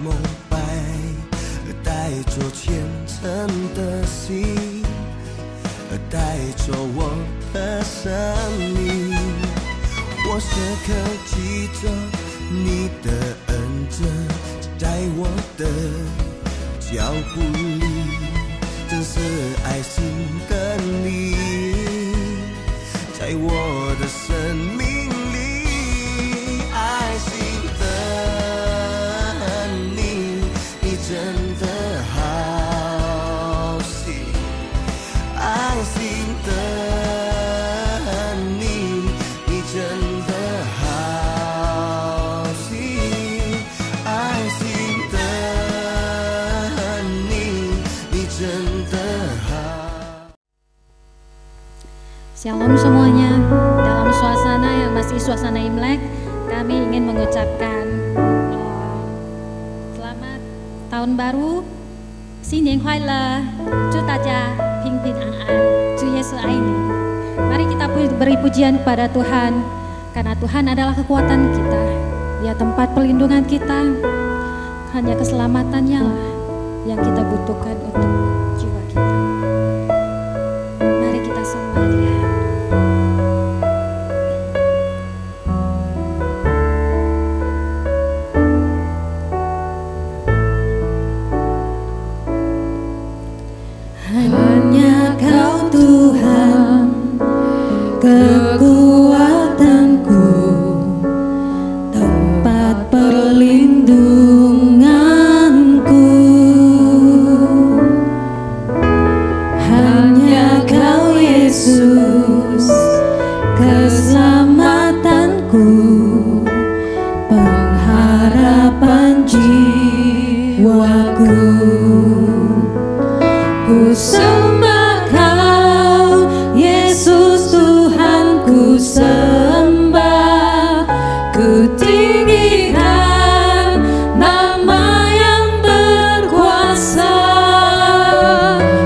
膜拜，带着虔诚的心，带着我的生命。我时刻记着你的恩泽，在我的脚步里，真是爱心的你，在我的生命里，爱心的你，你真的好心，爱心的你，你真的好心，爱心的你，你真的好。Shalom semuanya. Dalam suasana yang masih suasana Imlek, kami ingin mengucapkan selamat tahun baru, Xin Niên Khoai Le, Chúc Ta Cha Ping Ping An An, Chu Yesus Aini. Mari kita beri pujian kepada Tuhan, karena Tuhan adalah kekuatan kita. Dia tempat perlindungan kita. Hanya keselamatannya lah yang kita butuhkan untuk jiwa kita. Mari kita sembah Dia. Hanya Kau Tuhan, kekuatanku, tempat perlindunganku. Hanya Kau Yesus, keselamatanku, pengharapan jiwaku. Ku sembah Kau, Yesus Tuhan, ku sembah, ku tinggikan nama yang berkuasa.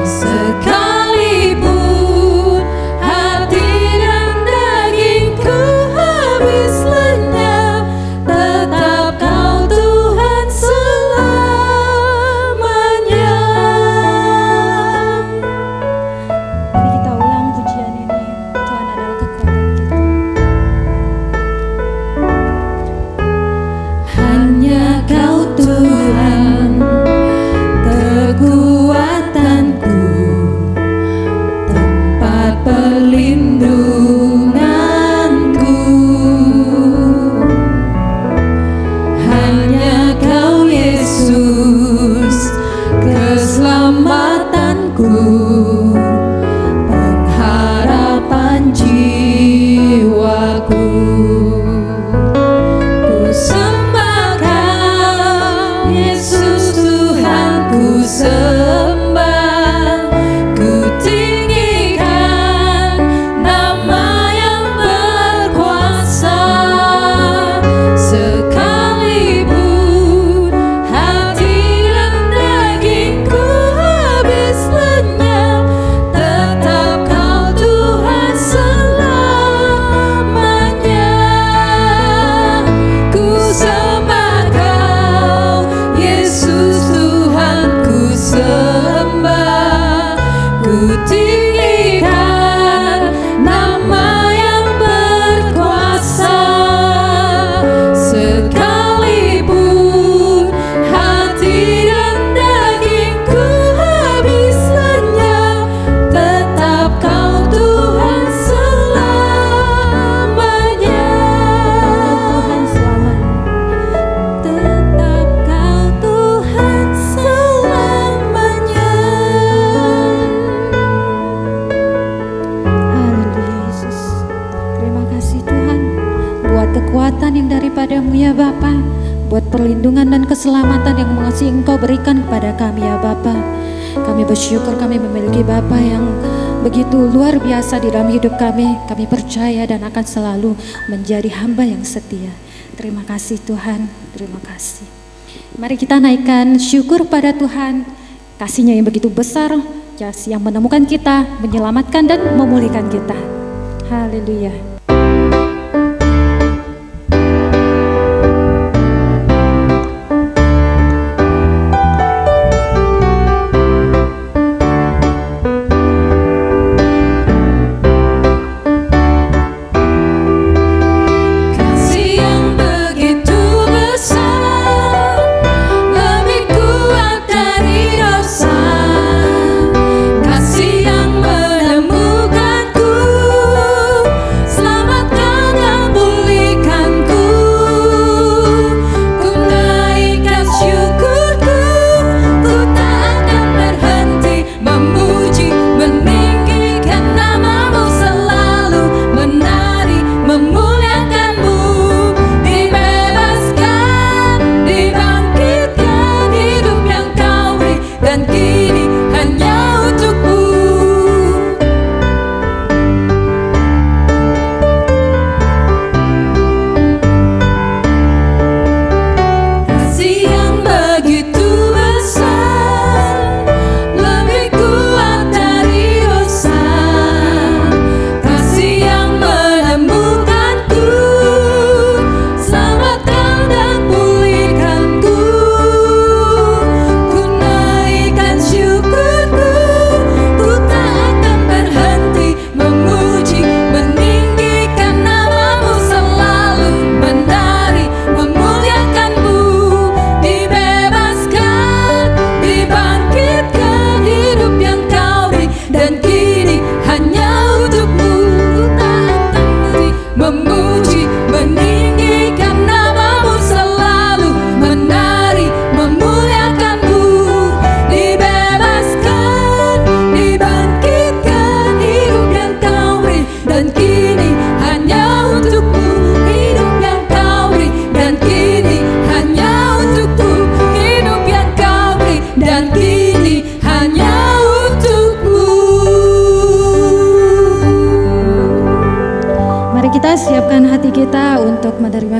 Sekalipun hati dan dagingku habis lenyap, tetap Kau Tuhan selamanya. Mari kita ulang pujian ini. Tuhan adalah kekuatan kita. Hanya Kau Tuhan, kekuatanku, tempat perlindunganku. Hanya Kau Yesus, keselamatanku, pengharapan jiwaku. Ku sembah Kau, Yesus Tuhan, ku sembah, ku tinggikan nama yang berkuasa. Sekalipun hati dan dagingku habis lenyap, tetap Kau Tuhan selamanya. Ku sembah Kau, Yesus Tuhan, ku sembah, ku tinggikan nama yang berkuasa. Sekalipun hati dan dagingku habis lenyap, tetap Kau Tuhan selamanya. Tuhan selamat. Tetap Kau Tuhan selamanya. Haleluya Yesus. Terima kasih Tuhan buat kekuatan yang daripada-Mu ya Bapa, buat perlindungan dan keselamatan yang masih Engkau berikan kepada kami ya Bapa. Kami bersyukur kami memiliki Bapa yang begitu luar biasa di dalam hidup kami. Kami percaya dan akan selalu menjadi hamba yang setia. Terima kasih Tuhan, terima kasih. Mari kita naikkan syukur pada Tuhan, kasih-Nya yang begitu besar, yang menemukan kita, menyelamatkan dan memulihkan kita. Haleluya.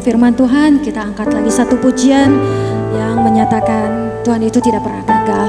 kebenaran firman Tuhan, kita angkat lagi satu pujian yang menyatakan Tuhan itu tidak pernah gagal.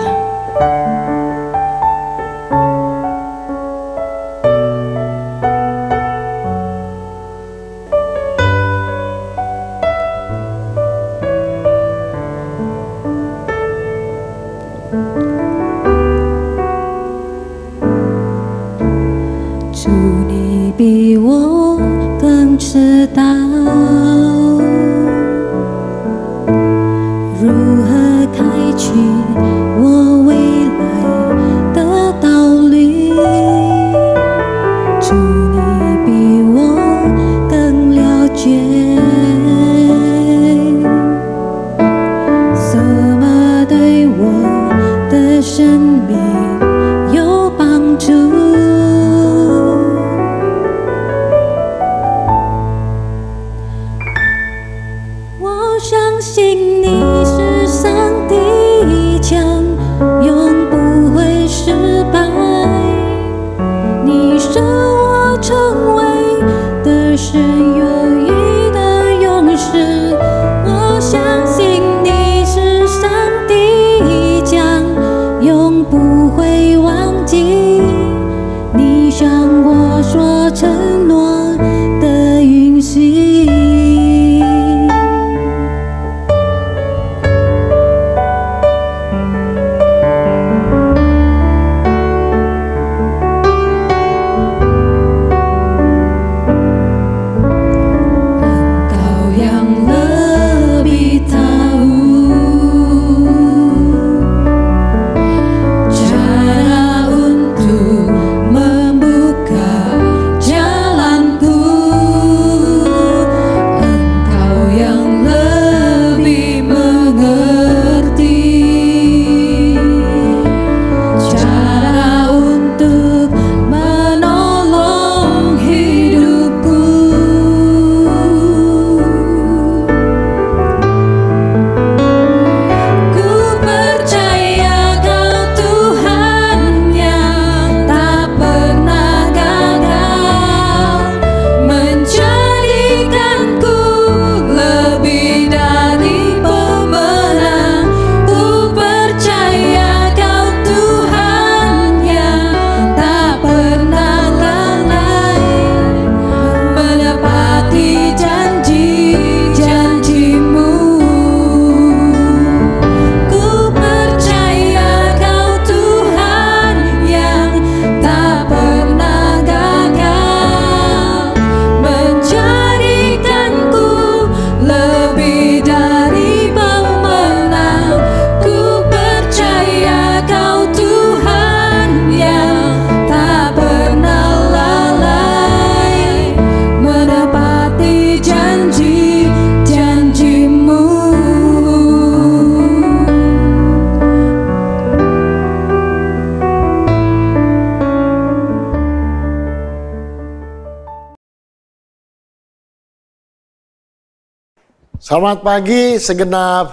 Selamat pagi segenap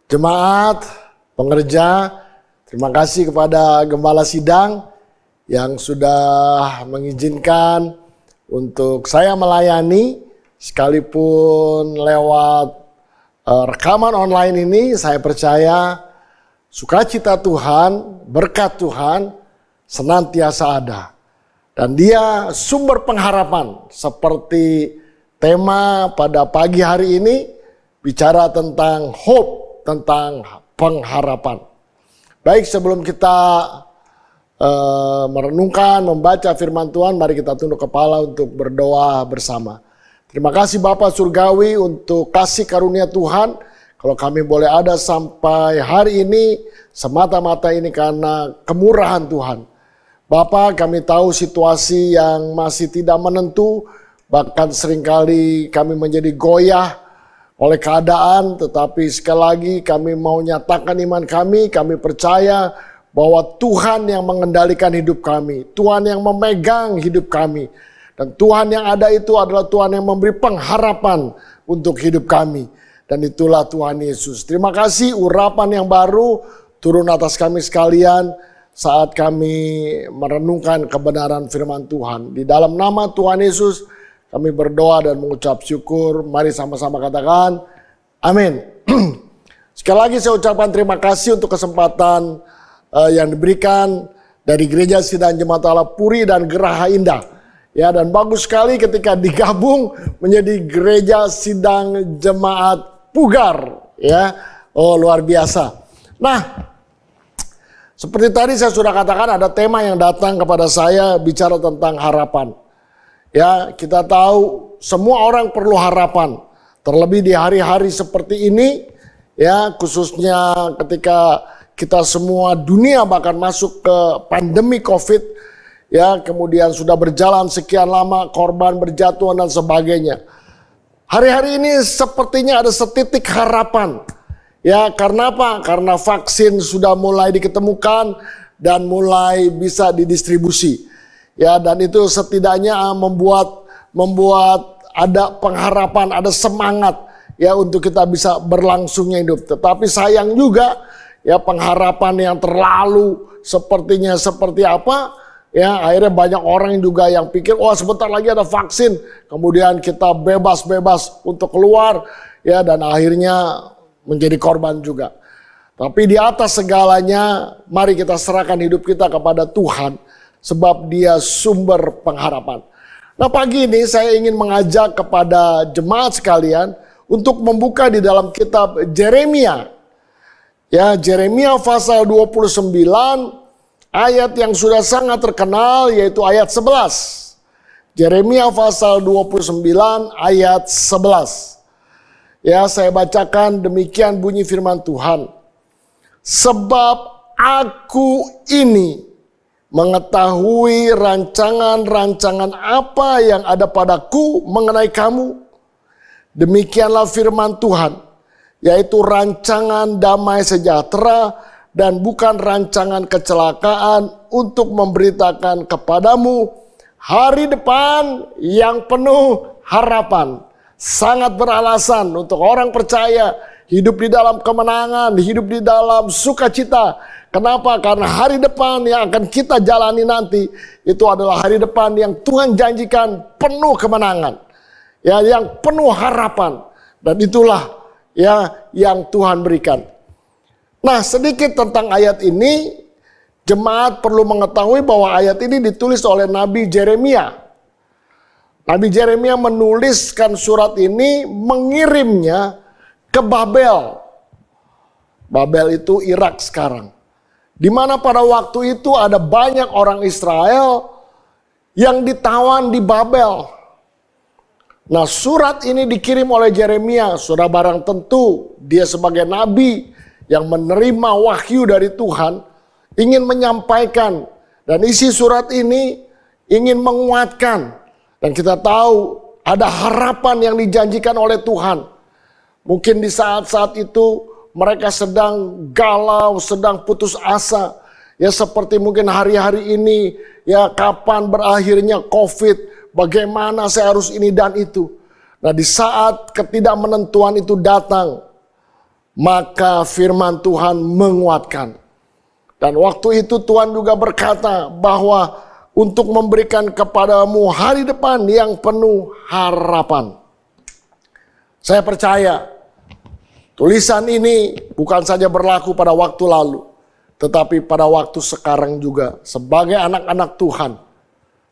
jemaat, pengerja. Terima kasih kepada Gembala Sidang yang sudah mengizinkan untuk saya melayani sekalipun lewat rekaman online ini. Saya percaya sukacita Tuhan, berkat Tuhan senantiasa ada. Dan Dia sumber pengharapan seperti tema pada pagi hari ini bicara tentang hope, tentang pengharapan. Baik, sebelum kita merenungkan, membaca firman Tuhan, mari kita tunduk kepala untuk berdoa bersama. Terima kasih Bapa Surgawi untuk kasih karunia Tuhan. Kalau kami boleh ada sampai hari ini, semata-mata ini karena kemurahan Tuhan. Bapa, kami tahu situasi yang masih tidak menentu, bahkan seringkali kami menjadi goyah oleh keadaan, tetapi sekali lagi kami mau nyatakan iman kami percaya bahwa Tuhan yang mengendalikan hidup kami, Tuhan yang memegang hidup kami, dan Tuhan yang ada itu adalah Tuhan yang memberi pengharapan untuk hidup kami, dan itulah Tuhan Yesus. Terima kasih urapan yang baru turun atas kami sekalian saat kami merenungkan kebenaran firman Tuhan. Di dalam nama Tuhan Yesus, kami berdoa dan mengucap syukur. Mari sama-sama katakan amin. Sekali lagi saya ucapkan terima kasih untuk kesempatan yang diberikan dari Gereja Sidang Jemaat Allah Puri dan Geraha Indah. Ya, dan bagus sekali ketika digabung menjadi Gereja Sidang Jemaat Pugar. Ya, oh luar biasa. Nah, seperti tadi saya sudah katakan ada tema yang datang kepada saya bicara tentang harapan. Ya, kita tahu semua orang perlu harapan. Terlebih di hari-hari seperti ini, ya khususnya ketika kita semua dunia bahkan masuk ke pandemi COVID, ya kemudian sudah berjalan sekian lama, korban berjatuhan dan sebagainya. Hari-hari ini sepertinya ada setitik harapan. Ya, karena apa? Karena vaksin sudah mulai diketemukan dan mulai bisa didistribusi. Ya, dan itu setidaknya membuat ada pengharapan, ada semangat ya untuk kita bisa berlangsungnya hidup. Tetapi sayang juga ya pengharapan yang terlalu sepertinya seperti apa, ya akhirnya banyak orang juga yang pikir, oh sebentar lagi ada vaksin, kemudian kita bebas-bebas untuk keluar, ya dan akhirnya menjadi korban juga. Tapi di atas segalanya, mari kita serahkan hidup kita kepada Tuhan, sebab Dia sumber pengharapan. Nah pagi ini saya ingin mengajak kepada jemaat sekalian untuk membuka di dalam kitab Yeremia. Ya, Yeremia pasal 29 ayat yang sudah sangat terkenal yaitu ayat 11. Yeremia pasal 29 ayat 11. Ya, saya bacakan demikian bunyi firman Tuhan. Sebab aku ini mengetahui rancangan-rancangan apa yang ada padaku mengenai kamu. Demikianlah firman Tuhan, yaitu rancangan damai sejahtera dan bukan rancangan kecelakaan untuk memberitakan kepadamu hari depan yang penuh harapan. Sangat beralasan untuk orang percaya hidup di dalam kemenangan, hidup di dalam sukacita. Kenapa? Karena hari depan yang akan kita jalani nanti itu adalah hari depan yang Tuhan janjikan penuh kemenangan. Ya, yang penuh harapan, dan itulah ya yang Tuhan berikan. Nah, sedikit tentang ayat ini, jemaat perlu mengetahui bahwa ayat ini ditulis oleh Nabi Yeremia. Nabi Yeremia menuliskan surat ini, mengirimnya ke Babel. Babel itu Irak sekarang. Di mana pada waktu itu ada banyak orang Israel yang ditawan di Babel. Nah, surat ini dikirim oleh Yeremia. Sudah barang tentu dia sebagai nabi yang menerima wahyu dari Tuhan ingin menyampaikan, dan isi surat ini ingin menguatkan. Dan kita tahu ada harapan yang dijanjikan oleh Tuhan. Mungkin di saat-saat itu mereka sedang galau, sedang putus asa. Ya seperti mungkin hari-hari ini, ya kapan berakhirnya COVID, bagaimana saya harus ini dan itu. Nah di saat ketidakmenentuan itu datang, maka firman Tuhan menguatkan. Dan waktu itu Tuhan juga berkata bahwa untuk memberikan kepadamu hari depan yang penuh harapan. Saya percaya tulisan ini bukan saja berlaku pada waktu lalu, tetapi pada waktu sekarang juga. Sebagai anak-anak Tuhan,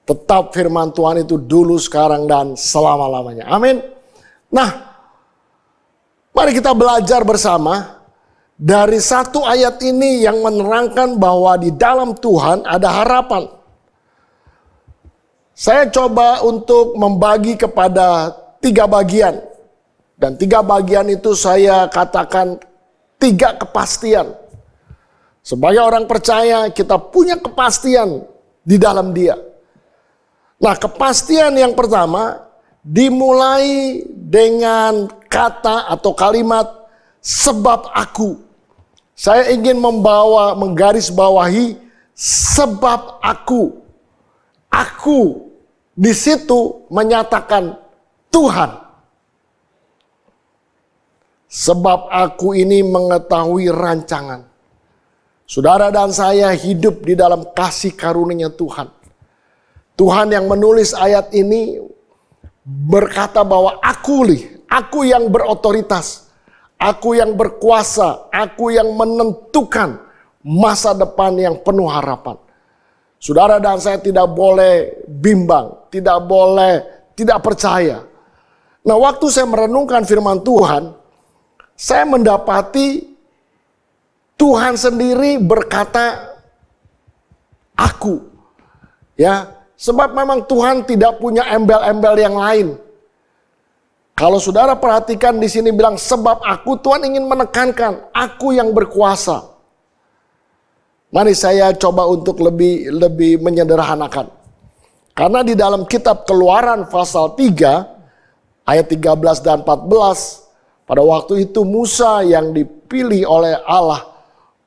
tetap firman Tuhan itu dulu, sekarang, dan selama-lamanya. Amin. Nah, mari kita belajar bersama dari satu ayat ini yang menerangkan bahwa di dalam Tuhan ada harapan. Saya coba untuk membagi kepada 3 bagian. Dan 3 bagian itu saya katakan 3 kepastian. Sebagai orang percaya kita punya kepastian di dalam Dia. Nah, kepastian yang pertama dimulai dengan kata atau kalimat sebab aku. Saya ingin menggarisbawahi sebab aku. Aku di situ menyatakan Tuhan. Sebab aku ini mengetahui rancangan. Saudara dan saya hidup di dalam kasih karunia Tuhan. Tuhan yang menulis ayat ini berkata bahwa aku yang berotoritas, aku yang berkuasa, aku yang menentukan masa depan yang penuh harapan. Saudara dan saya tidak boleh bimbang, tidak boleh tidak percaya. Nah, waktu saya merenungkan firman Tuhan, saya mendapati Tuhan sendiri berkata aku. Ya, sebab memang Tuhan tidak punya embel-embel yang lain. Kalau saudara perhatikan di sini bilang sebab aku, Tuhan ingin menekankan aku yang berkuasa. Mari saya coba untuk lebih menyederhanakan. Karena di dalam kitab Keluaran pasal 3 ayat 13 dan 14, pada waktu itu Musa yang dipilih oleh Allah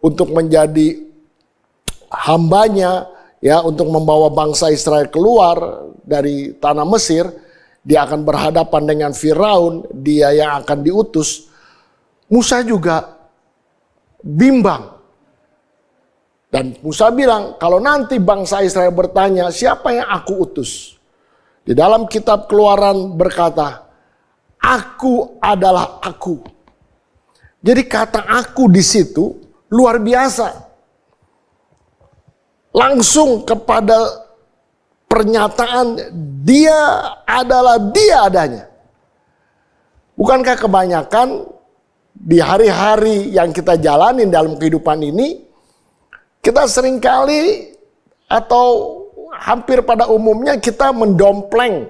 untuk menjadi hambanya, ya, untuk membawa bangsa Israel keluar dari tanah Mesir. Dia akan berhadapan dengan Firaun, dia yang akan diutus. Musa juga bimbang. Dan Musa bilang, kalau nanti bangsa Israel bertanya, siapa yang aku utus? Di dalam kitab Keluaran berkata, aku adalah aku. Jadi kata aku di situ luar biasa. Langsung kepada pernyataan dia adalah dia adanya. Bukankah kebanyakan di hari-hari yang kita jalani dalam kehidupan ini, kita seringkali atau hampir pada umumnya kita mendompleng,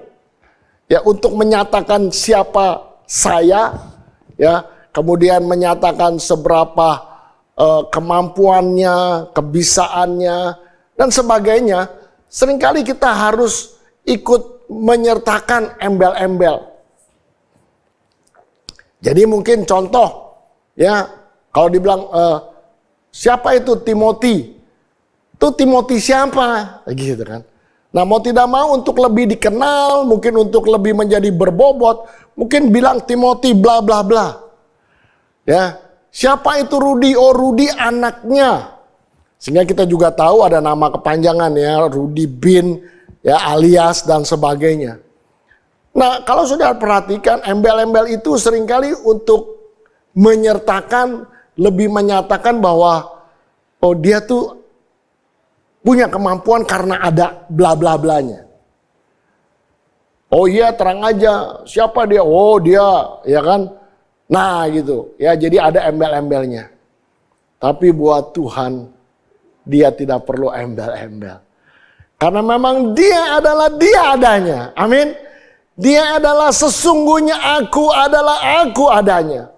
ya, untuk menyatakan siapa saya, ya, kemudian menyatakan seberapa kemampuannya, kebisaannya dan sebagainya. Seringkali kita harus ikut menyertakan embel-embel. Jadi mungkin contoh, ya, kalau dibilang siapa itu Timothy? Itu Timothy siapa? Gitu kan. Nah, mau tidak mau untuk lebih dikenal, mungkin untuk lebih menjadi berbobot, mungkin bilang Timothy bla bla bla. Ya, siapa itu Rudy? Oh, Rudy anaknya. Sehingga kita juga tahu ada nama kepanjangan, ya, Rudy bin, ya, alias dan sebagainya. Nah, kalau sudah perhatikan embel-embel itu seringkali untuk menyertakan, lebih menyatakan bahwa oh dia tuh punya kemampuan karena ada bla bla blanya. Oh iya, terang aja siapa dia? Oh dia, ya kan? Nah gitu, ya, jadi ada embel-embelnya. Tapi buat Tuhan dia tidak perlu embel-embel. Karena memang dia adalah dia adanya. Amin. Dia adalah sesungguhnya aku adalah aku adanya.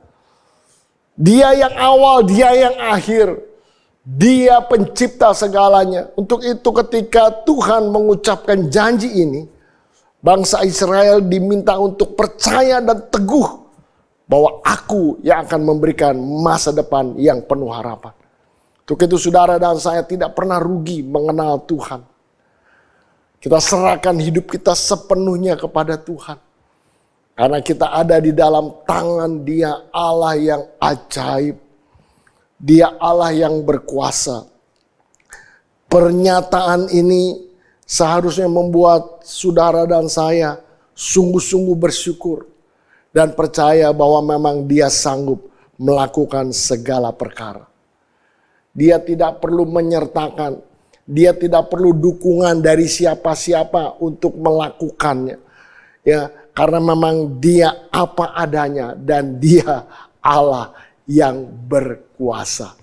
Dia yang awal, dia yang akhir. Dia pencipta segalanya. Untuk itu ketika Tuhan mengucapkan janji ini, bangsa Israel diminta untuk percaya dan teguh bahwa aku yang akan memberikan masa depan yang penuh harapan. Untuk itu saudara dan saya tidak pernah rugi mengenal Tuhan. Kita serahkan hidup kita sepenuhnya kepada Tuhan. Karena kita ada di dalam tangan Dia, Allah yang ajaib. Dia Allah yang berkuasa. Pernyataan ini seharusnya membuat saudara dan saya sungguh-sungguh bersyukur. Dan percaya bahwa memang Dia sanggup melakukan segala perkara. Dia tidak perlu menyertakan. Dia tidak perlu dukungan dari siapa-siapa untuk melakukannya. Ya, karena memang Dia apa adanya dan Dia Allah yang berkuasa.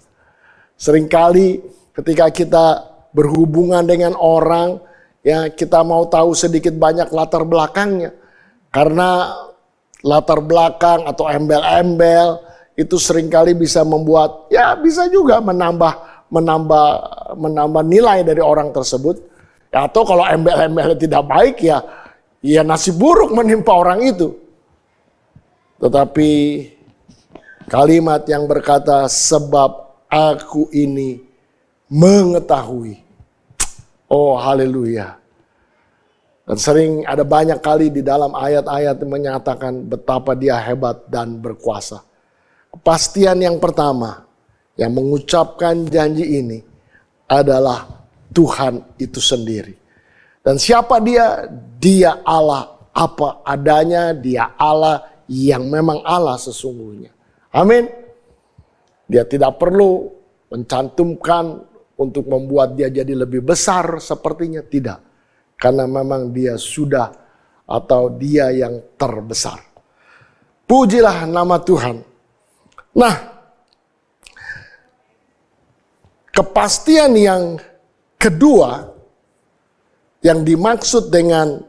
Seringkali ketika kita berhubungan dengan orang, ya, kita mau tahu sedikit banyak latar belakangnya. Karena latar belakang atau embel-embel itu seringkali bisa membuat, ya, bisa juga menambah nilai dari orang tersebut. Atau kalau embel-embelnya tidak baik, ya nasib buruk menimpa orang itu. Tetapi kalimat yang berkata sebab aku ini mengetahui. Oh haleluya. Dan sering ada banyak kali di dalam ayat-ayat menyatakan betapa Dia hebat dan berkuasa. Kepastian yang pertama yang mengucapkan janji ini adalah Tuhan itu sendiri. Dan siapa Dia? Dia Allah apa adanya, dia Allah yang memang Allah sesungguhnya. Amin. Dia tidak perlu mencantumkan untuk membuat dia jadi lebih besar sepertinya, tidak. Karena memang dia sudah atau dia yang terbesar. Pujilah nama Tuhan. Nah, kepastian yang kedua yang dimaksud dengan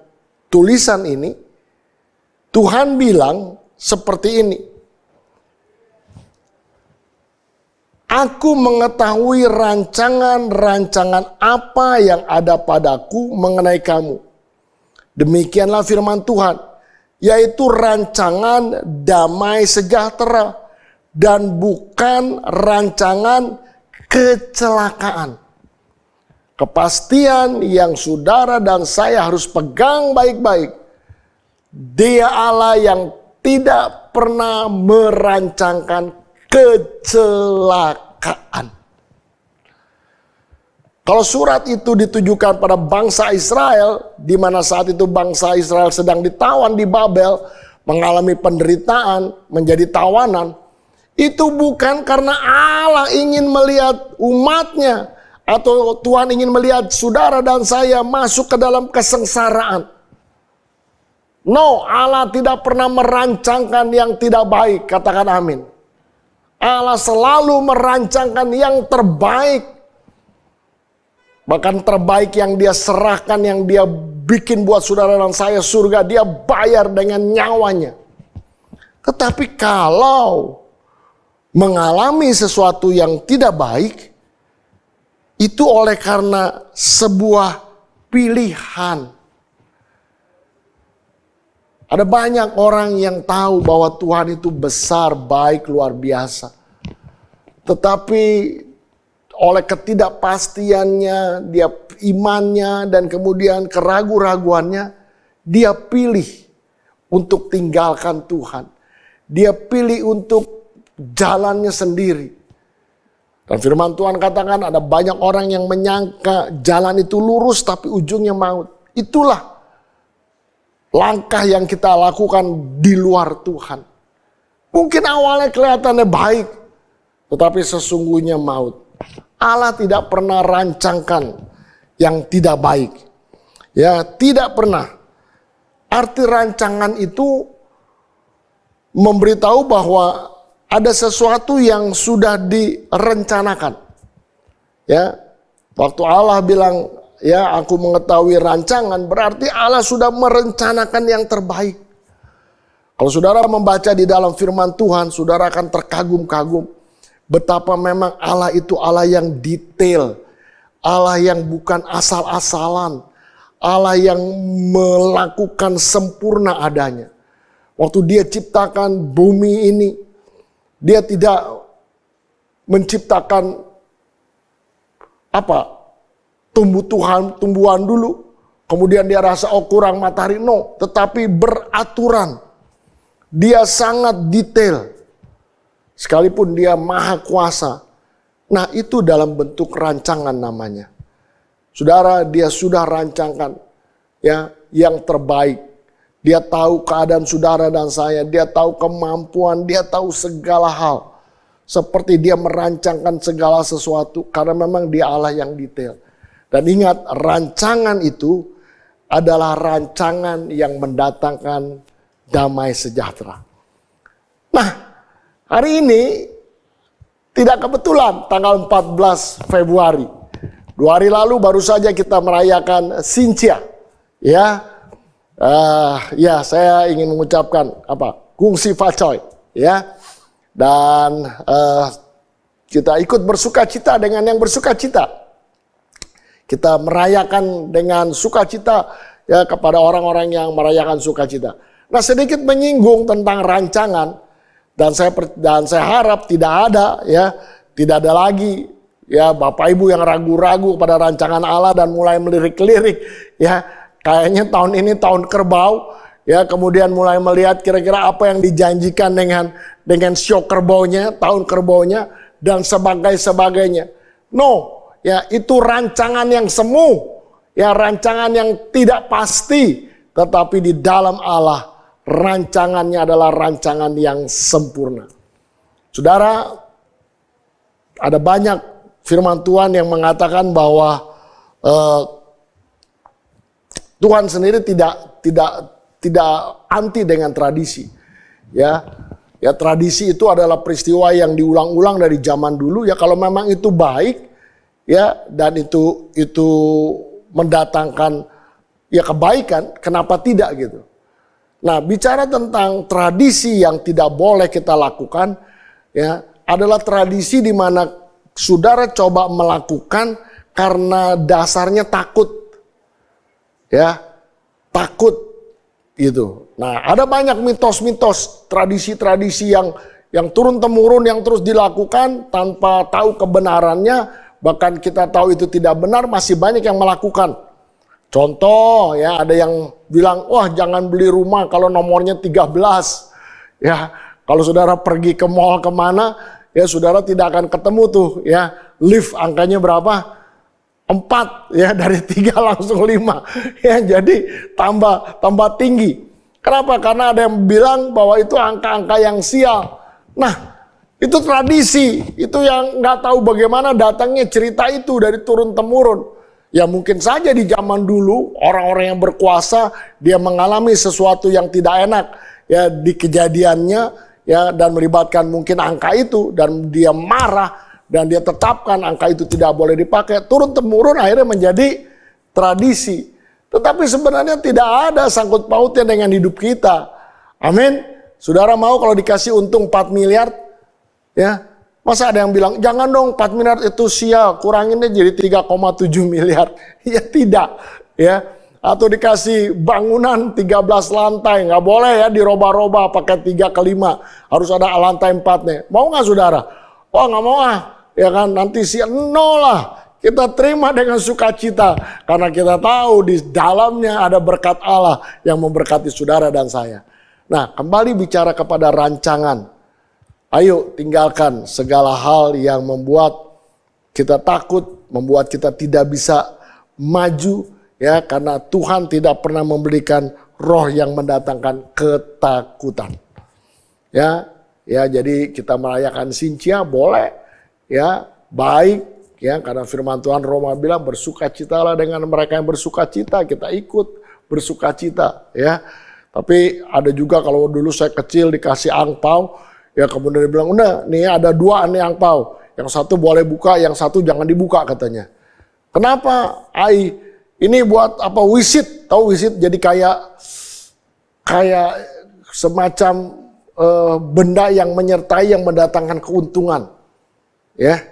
tulisan ini, Tuhan bilang seperti ini. Aku mengetahui rancangan-rancangan apa yang ada padaku mengenai kamu. Demikianlah firman Tuhan, yaitu rancangan damai sejahtera dan bukan rancangan kecelakaan. Kepastian yang saudara dan saya harus pegang baik-baik. Dia Allah yang tidak pernah merancangkan kecelakaan. Kalau surat itu ditujukan pada bangsa Israel, di mana saat itu bangsa Israel sedang ditawan di Babel, mengalami penderitaan, menjadi tawanan, itu bukan karena Allah ingin melihat umatnya, atau Tuhan ingin melihat saudara dan saya masuk ke dalam kesengsaraan. No, Allah tidak pernah merancangkan yang tidak baik, katakan amin. Allah selalu merancangkan yang terbaik. Bahkan terbaik yang dia serahkan, yang dia bikin buat saudara dan saya surga, dia bayar dengan nyawanya. Tetapi kalau mengalami sesuatu yang tidak baik, itu oleh karena sebuah pilihan. Ada banyak orang yang tahu bahwa Tuhan itu besar, baik, luar biasa. Tetapi oleh ketidakpastiannya, dia imannya, dan kemudian keraguan-raguannya, dia pilih untuk tinggalkan Tuhan. Dia pilih untuk jalannya sendiri. Dan firman Tuhan katakan ada banyak orang yang menyangka jalan itu lurus tapi ujungnya maut. Itulah langkah yang kita lakukan di luar Tuhan. Mungkin awalnya kelihatannya baik, tetapi sesungguhnya maut. Allah tidak pernah rancangkan yang tidak baik. Ya, tidak pernah. Arti rancangan itu memberitahu bahwa ada sesuatu yang sudah direncanakan. Ya, waktu Allah bilang, ya, aku mengetahui rancangan, berarti Allah sudah merencanakan yang terbaik. Kalau saudara membaca di dalam firman Tuhan, saudara akan terkagum-kagum betapa memang Allah itu Allah yang detail, Allah yang bukan asal-asalan, Allah yang melakukan sempurna adanya. Waktu dia ciptakan bumi ini, dia tidak menciptakan tumbuhan dulu, kemudian dia rasa kurang matahari, no, tetapi beraturan. Dia sangat detail, sekalipun dia maha kuasa. Nah, itu dalam bentuk rancangan namanya. Saudara, dia sudah rancangkan ya yang terbaik. Dia tahu keadaan saudara dan saya, dia tahu kemampuan, dia tahu segala hal. Seperti dia merancangkan segala sesuatu, karena memang dia Allah yang detail. Dan ingat, rancangan itu adalah rancangan yang mendatangkan damai sejahtera. Nah, hari ini tidak kebetulan tanggal 14 Februari. 2 hari lalu baru saja kita merayakan Sintia. Ya, saya ingin mengucapkan Kungsi Facoy. Ya, dan kita ikut bersukacita dengan yang bersukacita. Kita merayakan dengan sukacita ya kepada orang-orang yang merayakan sukacita. Nah, sedikit menyinggung tentang rancangan, dan saya harap tidak ada lagi ya Bapak Ibu yang ragu-ragu pada rancangan Allah dan mulai melirik-lirik ya, kayaknya tahun ini tahun kerbau ya, kemudian mulai melihat kira-kira apa yang dijanjikan dengan show kerbaunya, tahun kerbaunya dan sebagainya. No, ya itu rancangan yang semu, ya rancangan yang tidak pasti, tetapi di dalam Allah rancangannya adalah rancangan yang sempurna. Saudara, ada banyak firman Tuhan yang mengatakan bahwa Tuhan sendiri tidak anti dengan tradisi. Ya, tradisi itu adalah peristiwa yang diulang-ulang dari zaman dulu. Ya, kalau memang itu baik, ya, dan itu mendatangkan ya kebaikan, kenapa tidak gitu. Nah, bicara tentang tradisi yang tidak boleh kita lakukan, ya, adalah tradisi di mana saudara coba melakukan karena dasarnya takut, ya, takut gitu. Nah, ada banyak mitos-mitos, tradisi-tradisi yang turun-temurun yang terus dilakukan tanpa tahu kebenarannya, bahkan kita tahu itu tidak benar, masih banyak yang melakukan. Contoh, ya, ada yang bilang, wah jangan beli rumah kalau nomornya 13. Ya, kalau saudara pergi ke mall kemana, ya saudara tidak akan ketemu tuh, ya, lift angkanya berapa? 4, ya, dari 3 langsung 5. Ya, jadi tambah tinggi. Kenapa? Karena ada yang bilang bahwa itu angka-angka yang sial. Nah, itu tradisi, itu yang nggak tahu bagaimana datangnya cerita itu dari turun-temurun. Ya mungkin saja di zaman dulu orang-orang yang berkuasa dia mengalami sesuatu yang tidak enak ya di kejadiannya ya, dan melibatkan mungkin angka itu, dan dia marah dan dia tetapkan angka itu tidak boleh dipakai. Turun-temurun akhirnya menjadi tradisi. Tetapi sebenarnya tidak ada sangkut pautnya dengan hidup kita. Amin. Saudara mau kalau dikasih untung 4 miliar ya? Masa ada yang bilang, jangan dong 4 miliar itu sial, kurangin deh jadi 3,7 miliar. Ya tidak. Ya. Atau dikasih bangunan 13 lantai, nggak boleh ya diroba-roba pakai 3 ke 5. Harus ada lantai 4-nya. Mau nggak saudara? Oh nggak mau ah. Ya kan, nanti sial. No lah. Kita terima dengan sukacita. Karena kita tahu di dalamnya ada berkat Allah yang memberkati saudara dan saya. Nah, kembali bicara kepada rancangan. Ayo tinggalkan segala hal yang membuat kita takut, membuat kita tidak bisa maju ya, karena Tuhan tidak pernah memberikan roh yang mendatangkan ketakutan. Ya, jadi kita merayakan Sintia boleh ya, baik ya, karena firman Tuhan Roma bilang bersukacitalah dengan mereka yang bersukacita, kita ikut bersukacita ya. Tapi ada juga kalau dulu saya kecil dikasih angpau, ya kemudian dia bilang, udah nih ada 2 nih angpau. Yang satu boleh buka, yang satu jangan dibuka katanya. Kenapa? Ini buat apa? Wisit. Tahu wisit? Jadi kayak semacam benda yang menyertai, yang mendatangkan keuntungan. Ya.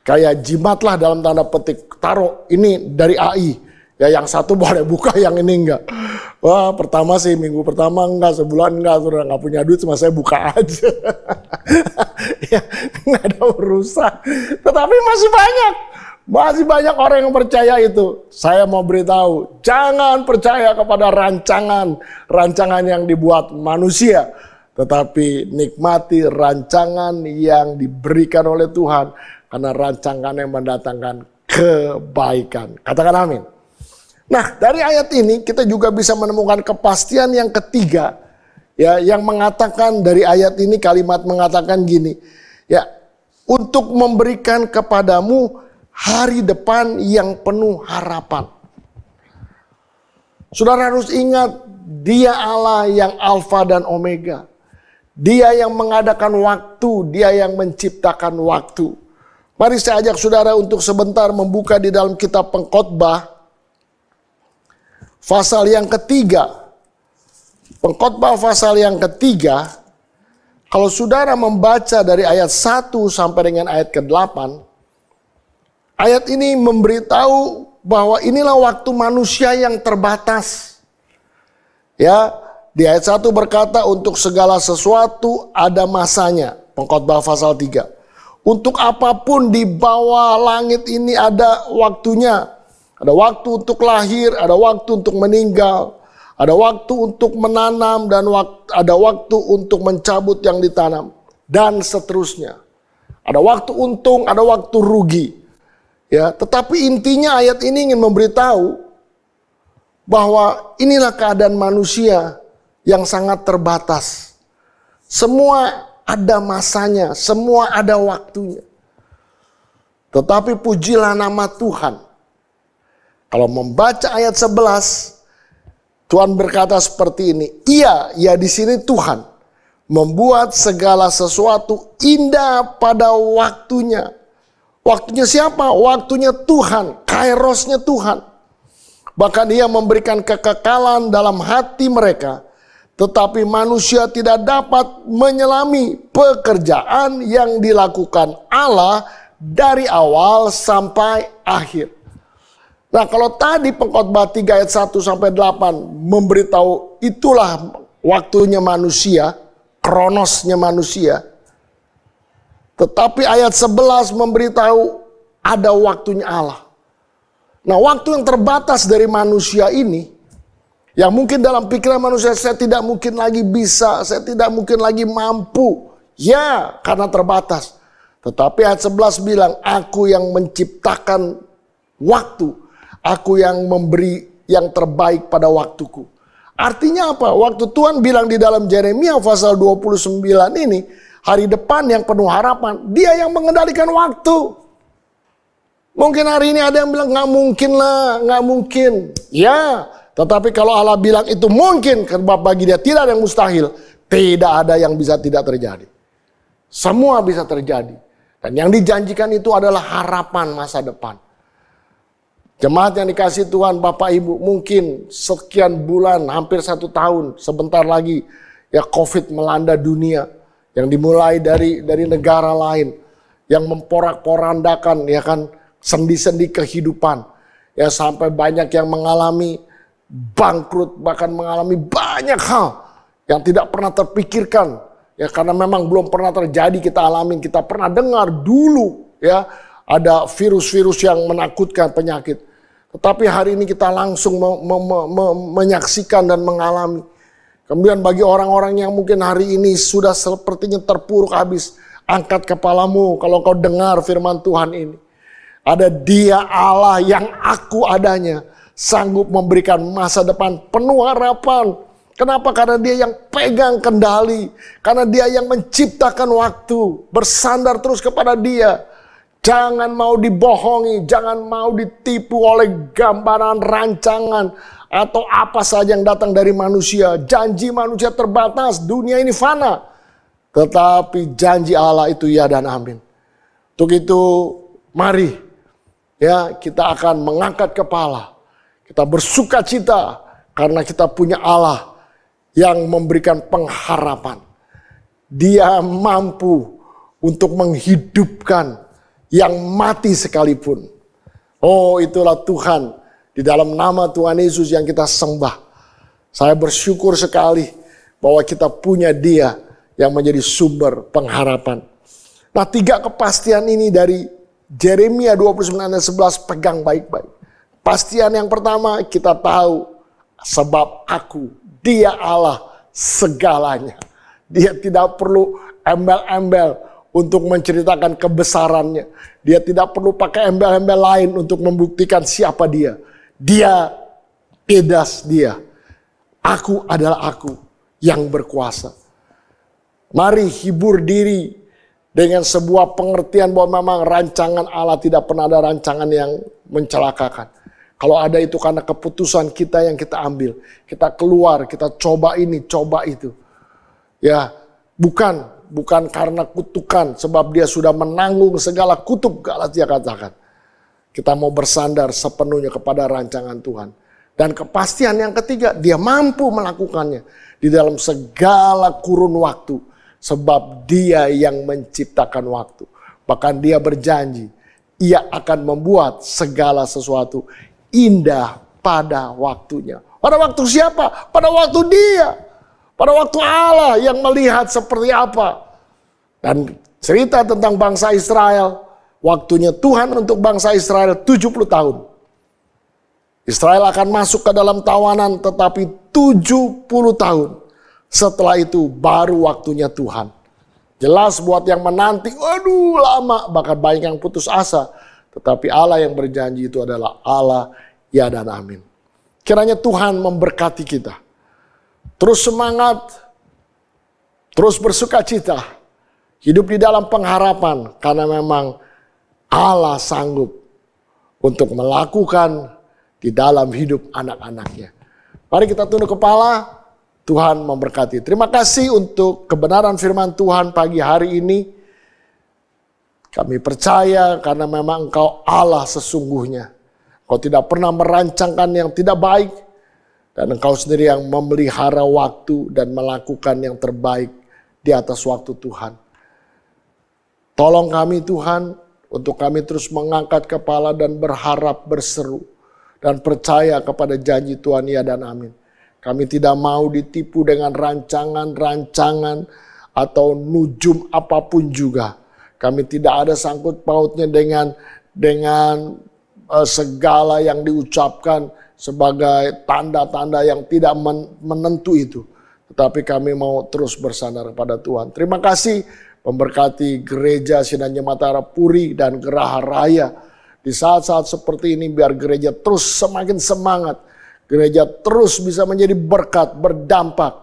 Kayak jimat lah dalam tanda petik. Taruh ini dari AI. Ya yang satu boleh buka, yang ini enggak. Wah pertama sih, minggu pertama enggak, sebulan enggak, sudah enggak punya duit, cuma saya buka aja. Ya enggak ada urusan. Tetapi masih banyak orang yang percaya itu. Saya mau beritahu, jangan percaya kepada rancangan yang dibuat manusia. Tetapi nikmati rancangan yang diberikan oleh Tuhan. Karena rancangan yang mendatangkan kebaikan. Katakan amin. Nah, dari ayat ini kita juga bisa menemukan kepastian yang ketiga ya, yang mengatakan dari ayat ini kalimat mengatakan gini, ya, untuk memberikan kepadamu hari depan yang penuh harapan. Saudara harus ingat, Dia Allah yang Alfa dan Omega. Dia yang mengadakan waktu, Dia yang menciptakan waktu. Mari saya ajak saudara untuk sebentar membuka di dalam kitab Pengkhotbah pasal yang ketiga. Pengkhotbah pasal yang ketiga. Kalau saudara membaca dari ayat 1 sampai dengan ayat ke-8. Ayat ini memberitahu bahwa inilah waktu manusia yang terbatas. Ya, di ayat 1 berkata untuk segala sesuatu ada masanya. Pengkhotbah pasal 3. Untuk apapun di bawah langit ini ada waktunya. Ada waktu untuk lahir, ada waktu untuk meninggal, ada waktu untuk menanam, dan ada waktu untuk mencabut yang ditanam, dan seterusnya. Ada waktu untung, ada waktu rugi. Ya, tetapi intinya ayat ini ingin memberitahu bahwa inilah keadaan manusia yang sangat terbatas. Semua ada masanya, semua ada waktunya. Tetapi pujilah nama Tuhan. Kalau membaca ayat 11, Tuhan berkata seperti ini, ia di sini Tuhan, membuat segala sesuatu indah pada waktunya. Waktunya siapa? Waktunya Tuhan, kairosnya Tuhan. Bahkan Ia memberikan kekekalan dalam hati mereka, tetapi manusia tidak dapat menyelami pekerjaan yang dilakukan Allah dari awal sampai akhir. Nah, kalau tadi Pengkhotbah 3 ayat 1 sampai 8 memberitahu itulah waktunya manusia, kronosnya manusia. Tetapi ayat 11 memberitahu ada waktunya Allah. Nah, waktu yang terbatas dari manusia ini, yang mungkin dalam pikiran manusia, saya tidak mungkin lagi bisa, saya tidak mungkin lagi mampu. Ya, karena terbatas. Tetapi ayat 11 bilang, aku yang menciptakan waktu, aku yang memberi yang terbaik pada waktuku. Artinya apa? Waktu Tuhan bilang di dalam Yeremia pasal 29 ini, hari depan yang penuh harapan, Dia yang mengendalikan waktu. Mungkin hari ini ada yang bilang, nggak mungkin lah, nggak mungkin. Ya, tetapi kalau Allah bilang itu mungkin, sebab bagi Dia tidak ada yang mustahil, tidak ada yang bisa tidak terjadi. Semua bisa terjadi. Dan yang dijanjikan itu adalah harapan masa depan. Jemaat yang dikasihi Tuhan, Bapak Ibu, mungkin sekian bulan, hampir 1 tahun, sebentar lagi ya COVID melanda dunia. Yang dimulai dari negara lain, yang memporak-porandakan ya kan sendi-sendi kehidupan. Ya sampai banyak yang mengalami bangkrut, bahkan mengalami banyak hal yang tidak pernah terpikirkan. Ya karena memang belum pernah terjadi kita alamin, kita pernah dengar dulu ya ada virus-virus yang menakutkan, penyakit. Tetapi hari ini kita langsung menyaksikan dan mengalami. Kemudian bagi orang-orang yang mungkin hari ini sudah sepertinya terpuruk habis, angkat kepalamu kalau kau dengar firman Tuhan ini. Ada Dia Allah yang aku adanya, sanggup memberikan masa depan penuh harapan. Kenapa? Karena Dia yang pegang kendali, karena Dia yang menciptakan waktu, bersandar terus kepada Dia. Jangan mau dibohongi, jangan mau ditipu oleh gambaran, rancangan, atau apa saja yang datang dari manusia. Janji manusia terbatas, dunia ini fana. Tetapi janji Allah itu ya dan amin. Untuk itu mari ya kita akan mengangkat kepala. Kita bersuka cita karena kita punya Allah yang memberikan pengharapan. Dia mampu untuk menghidupkan yang mati sekalipun. Oh, itulah Tuhan. Di dalam nama Tuhan Yesus yang kita sembah. Saya bersyukur sekali bahwa kita punya Dia yang menjadi sumber pengharapan. Nah, 3 kepastian ini dari Yeremia 29 ayat 11 pegang baik-baik. Pastian yang pertama, kita tahu sebab aku, Dia Allah segalanya. Dia tidak perlu embel-embel untuk menceritakan kebesarannya. Dia tidak perlu pakai embel-embel lain untuk membuktikan siapa Dia. Dia pedas Dia. Aku adalah aku yang berkuasa. Mari hibur diri dengan sebuah pengertian bahwa memang rancangan Allah tidak pernah ada rancangan yang mencelakakan. Kalau ada itu karena keputusan kita yang kita ambil. Kita keluar, kita coba ini, coba itu. Ya, bukan karena kutukan, sebab Dia sudah menanggung segala kutuk, Galatia katakan. Kita mau bersandar sepenuhnya kepada rancangan Tuhan. Dan kepastian yang ketiga, Dia mampu melakukannya di dalam segala kurun waktu, sebab Dia yang menciptakan waktu. Bahkan Dia berjanji, Ia akan membuat segala sesuatu indah pada waktunya. Pada waktu siapa? Pada waktu Dia. Pada waktu Allah yang melihat seperti apa. Dan cerita tentang bangsa Israel. Waktunya Tuhan untuk bangsa Israel 70 tahun. Israel akan masuk ke dalam tawanan tetapi 70 tahun. Setelah itu baru waktunya Tuhan. Jelas buat yang menanti, waduh lama. Bahkan banyak yang putus asa. Tetapi Allah yang berjanji itu adalah Allah ya dan amin. Kiranya Tuhan memberkati kita. Terus semangat, terus bersuka cita, hidup di dalam pengharapan, karena memang Allah sanggup untuk melakukan di dalam hidup anak-anaknya. Mari kita tunduk kepala, Tuhan memberkati. Terima kasih untuk kebenaran firman Tuhan pagi hari ini. Kami percaya karena memang Engkau Allah sesungguhnya. Engkau tidak pernah merancangkan yang tidak baik. Dan Engkau sendiri yang memelihara waktu dan melakukan yang terbaik di atas waktu Tuhan. Tolong kami Tuhan, untuk kami terus mengangkat kepala dan berharap, berseru. Dan percaya kepada janji Tuhan, ya dan amin. Kami tidak mau ditipu dengan rancangan-rancangan atau nujum apapun juga. Kami tidak ada sangkut pautnya dengan segala yang diucapkan sebagai tanda-tanda yang tidak menentu itu. Tetapi kami mau terus bersandar kepada Tuhan. Terima kasih memberkati gereja Sinan Jemaat Puri dan Geraha Raya. Di saat-saat seperti ini biar gereja terus semakin semangat. Gereja terus bisa menjadi berkat, berdampak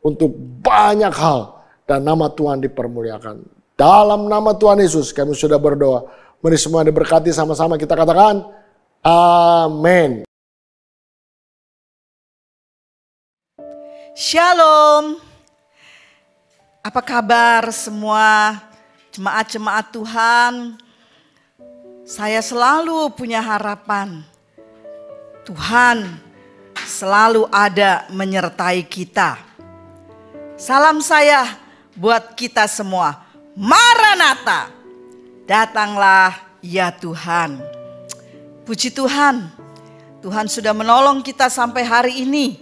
untuk banyak hal. Dan nama Tuhan dipermuliakan. Dalam nama Tuhan Yesus kami sudah berdoa. Mari semua diberkati sama-sama kita katakan amin. Shalom. Apa kabar semua jemaat-jemaat Tuhan? Saya selalu punya harapan. Tuhan selalu ada menyertai kita. Salam saya buat kita semua. Maranatha, datanglah ya Tuhan. Puji Tuhan, Tuhan sudah menolong kita sampai hari ini.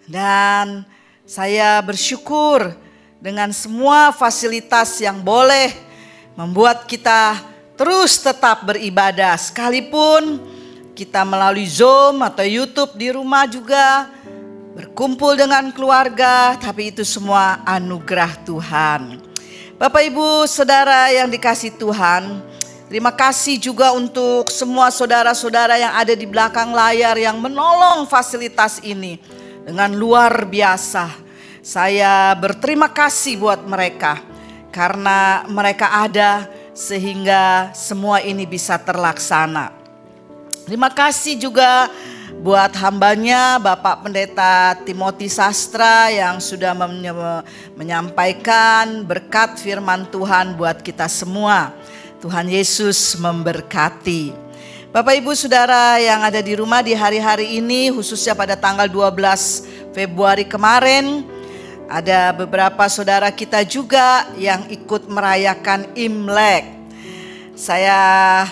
Dan saya bersyukur dengan semua fasilitas yang boleh membuat kita terus tetap beribadah. Sekalipun kita melalui Zoom atau YouTube di rumah juga berkumpul dengan keluarga, tapi itu semua anugerah Tuhan. Bapak Ibu Saudara yang dikasihi Tuhan, terima kasih juga untuk semua saudara-saudara yang ada di belakang layar yang menolong fasilitas ini dengan luar biasa. Saya berterima kasih buat mereka karena mereka ada sehingga semua ini bisa terlaksana. Terima kasih juga buat hambanya Bapak Pendeta Timothy Sastra yang sudah menyampaikan berkat firman Tuhan buat kita semua. Tuhan Yesus memberkati. Bapak Ibu Saudara yang ada di rumah di hari-hari ini, khususnya pada tanggal 12 Februari kemarin, ada beberapa saudara kita juga yang ikut merayakan Imlek. Saya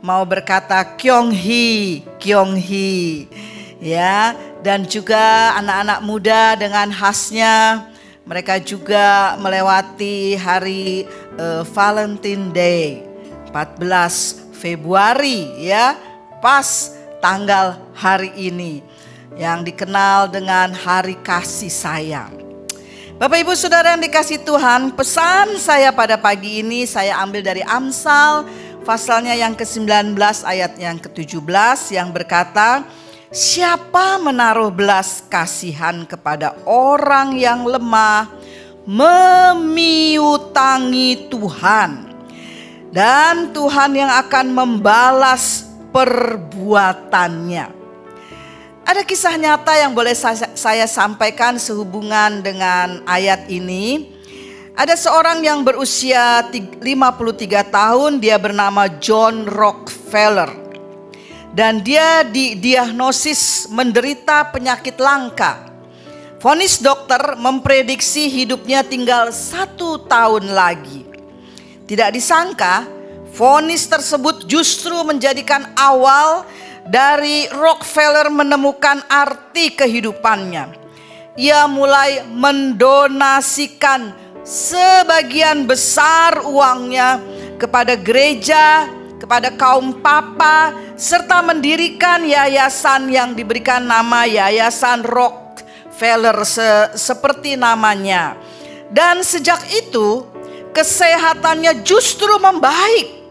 mau berkata Kyonghi ya, dan juga anak-anak muda dengan khasnya mereka juga melewati hari Valentine Day 14 Februari ya, pas tanggal hari ini yang dikenal dengan hari kasih sayang. Bapak Ibu Saudara yang dikasihi Tuhan, pesan saya pada pagi ini saya ambil dari Amsal pasalnya yang ke-19 ayat yang ke-17 yang berkata, siapa menaruh belas kasihan kepada orang yang lemah memiutangi Tuhan, dan Tuhan yang akan membalas perbuatannya. Ada kisah nyata yang boleh saya sampaikan sehubungan dengan ayat ini. Ada seorang yang berusia 53 tahun, dia bernama John Rockefeller. Dan dia didiagnosis menderita penyakit langka. Vonis dokter memprediksi hidupnya tinggal 1 tahun lagi. Tidak disangka, vonis tersebut justru menjadikan awal dari Rockefeller menemukan arti kehidupannya. Ia mulai mendonasikan sebagian besar uangnya kepada gereja, kepada kaum papa, serta mendirikan yayasan yang diberikan nama Yayasan Rockefeller seperti namanya. Dan sejak itu kesehatannya justru membaik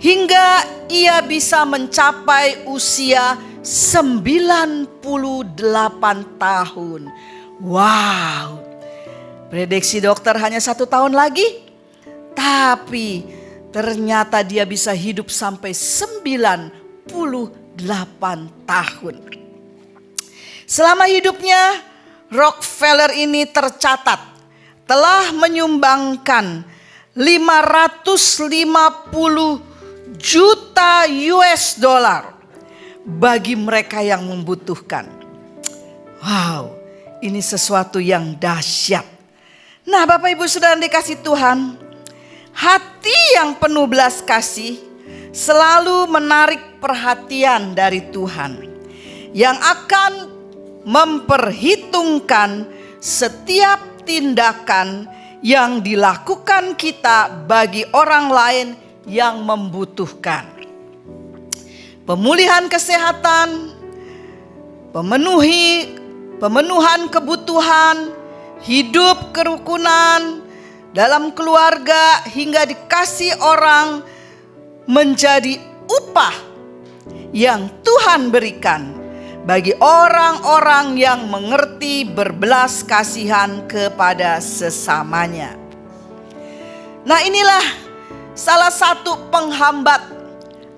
hingga ia bisa mencapai usia tahun. Wow. Prediksi dokter hanya 1 tahun lagi. Tapi ternyata dia bisa hidup sampai 98 tahun. Selama hidupnya, Rockefeller ini tercatat telah menyumbangkan 550 juta US dollar bagi mereka yang membutuhkan. Wow, ini sesuatu yang dahsyat. Nah, Bapak Ibu Saudara dikasih Tuhan, hati yang penuh belas kasih selalu menarik perhatian dari Tuhan, yang akan memperhitungkan setiap tindakan yang dilakukan kita bagi orang lain yang membutuhkan. Pemulihan kesehatan, pemenuhan kebutuhan, hidup kerukunan dalam keluarga, hingga dikasih orang menjadi upah yang Tuhan berikan bagi orang-orang yang mengerti berbelas kasihan kepada sesamanya. Nah, inilah salah satu penghambat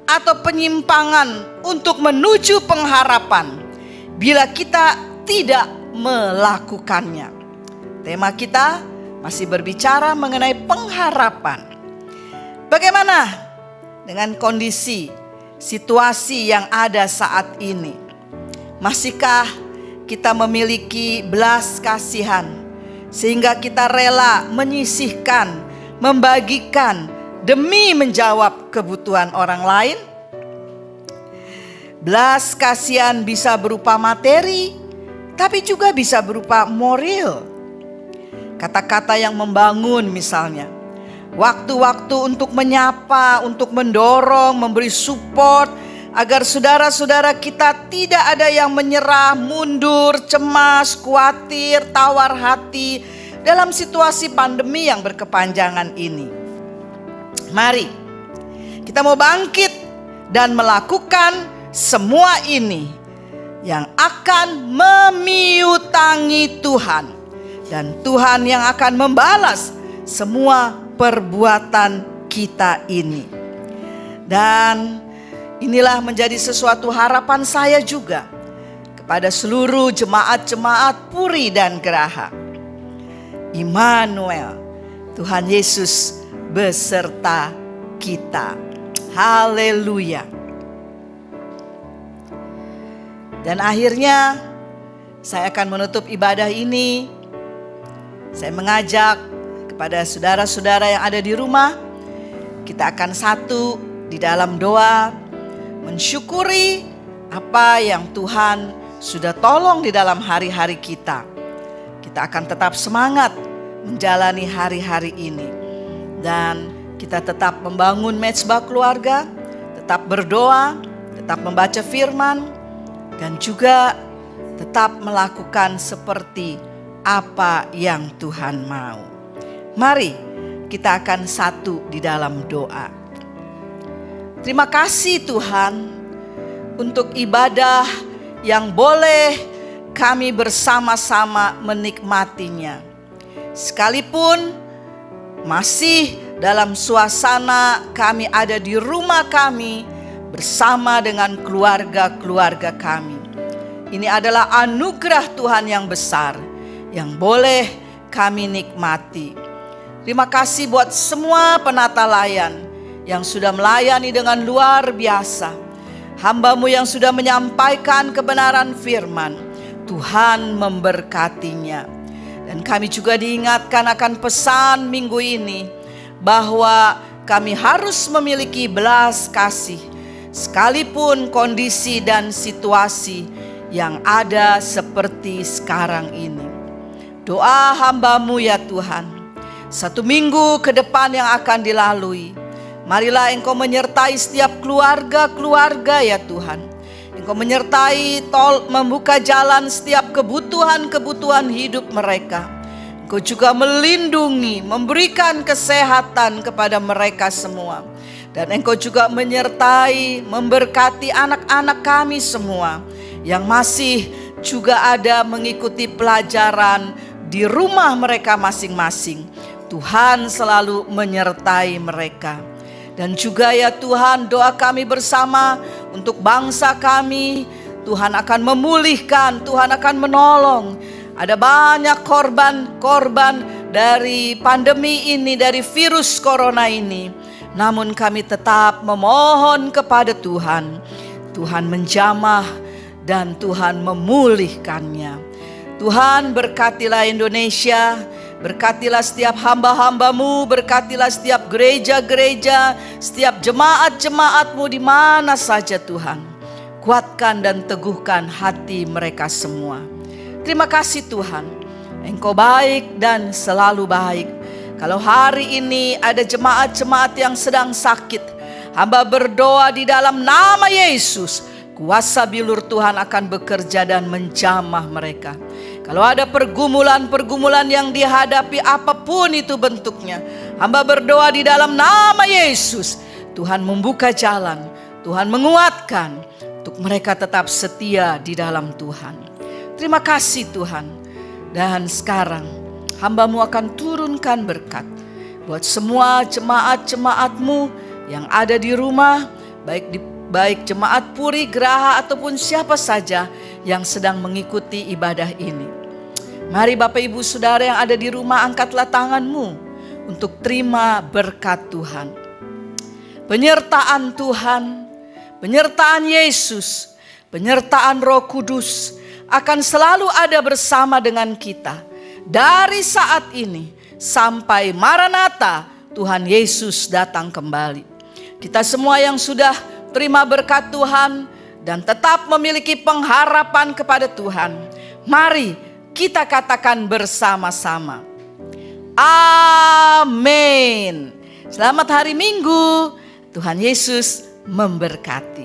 atau penyimpangan untuk menuju pengharapan bila kita tidak melakukannya. Tema kita masih berbicara mengenai pengharapan. Bagaimana dengan kondisi, situasi yang ada saat ini? Masihkah kita memiliki belas kasihan sehingga kita rela menyisihkan, membagikan demi menjawab kebutuhan orang lain? Belas kasihan bisa berupa materi, tapi juga bisa berupa moral. Kata-kata yang membangun misalnya. Waktu-waktu untuk menyapa, untuk mendorong, memberi support, agar saudara-saudara kita tidak ada yang menyerah, mundur, cemas, khawatir, tawar hati dalam situasi pandemi yang berkepanjangan ini. Mari kita mau bangkit dan melakukan semua ini yang akan memiutangi Tuhan, dan Tuhan yang akan membalas semua perbuatan kita ini. Dan inilah menjadi sesuatu harapan saya juga kepada seluruh jemaat-jemaat Puri dan Geraha. Immanuel, Tuhan Yesus beserta kita. Haleluya. Dan akhirnya saya akan menutup ibadah ini. Saya mengajak kepada saudara-saudara yang ada di rumah, kita akan satu di dalam doa, mensyukuri apa yang Tuhan sudah tolong di dalam hari-hari kita. Kita akan tetap semangat menjalani hari-hari ini. Dan kita tetap membangun mezbah keluarga, tetap berdoa, tetap membaca firman, dan juga tetap melakukan seperti apa yang Tuhan mau. Mari kita akan satu di dalam doa. Terima kasih Tuhan untuk ibadah yang boleh kami bersama-sama menikmatinya. Sekalipun masih dalam suasana kami ada di rumah kami bersama dengan keluarga-keluarga kami. Ini adalah anugerah Tuhan yang besar yang boleh kami nikmati. Terima kasih buat semua penata layan yang sudah melayani dengan luar biasa. Hamba-Mu yang sudah menyampaikan kebenaran firman, Tuhan memberkatinya. Dan kami juga diingatkan akan pesan minggu ini, bahwa kami harus memiliki belas kasih, sekalipun kondisi dan situasi yang ada seperti sekarang ini. Doa hamba-Mu ya Tuhan, 1 minggu ke depan yang akan dilalui, marilah Engkau menyertai setiap keluarga-keluarga ya Tuhan. Engkau menyertai, membuka jalan setiap kebutuhan-kebutuhan hidup mereka. Engkau juga melindungi, memberikan kesehatan kepada mereka semua. Dan Engkau juga menyertai, memberkati anak-anak kami semua yang masih juga ada mengikuti pelajaran di rumah mereka masing-masing. Tuhan selalu menyertai mereka. Dan juga ya Tuhan, doa kami bersama untuk bangsa kami, Tuhan akan memulihkan, Tuhan akan menolong. Ada banyak korban-korban dari pandemi ini, dari virus corona ini. Namun kami tetap memohon kepada Tuhan. Tuhan menjamah dan Tuhan memulihkannya. Tuhan berkatilah Indonesia, berkatilah setiap hamba-hambamu, berkatilah setiap gereja-gereja, setiap jemaat-jemaatmu di mana saja Tuhan. Kuatkan dan teguhkan hati mereka semua. Terima kasih Tuhan, Engkau baik dan selalu baik. Kalau hari ini ada jemaat-jemaat yang sedang sakit, hamba berdoa di dalam nama Yesus, kuasa bilur Tuhan akan bekerja dan menjamah mereka. Kalau ada pergumulan-pergumulan yang dihadapi apapun itu bentuknya, hamba berdoa di dalam nama Yesus, Tuhan membuka jalan, Tuhan menguatkan untuk mereka tetap setia di dalam Tuhan. Terima kasih Tuhan. Dan sekarang hamba-Mu akan turunkan berkat buat semua jemaat-jemaat-Mu yang ada di rumah, baik jemaat Puri, Geraha ataupun siapa saja yang sedang mengikuti ibadah ini. Mari Bapak Ibu Saudara yang ada di rumah, angkatlah tangan-Mu untuk terima berkat Tuhan. Penyertaan Tuhan, penyertaan Yesus, penyertaan Roh Kudus akan selalu ada bersama dengan kita. Dari saat ini sampai Maranatha, Tuhan Yesus datang kembali. Kita semua yang sudah terima berkat Tuhan dan tetap memiliki pengharapan kepada Tuhan, mari kita katakan bersama-sama, amin. Selamat hari Minggu, Tuhan Yesus memberkati.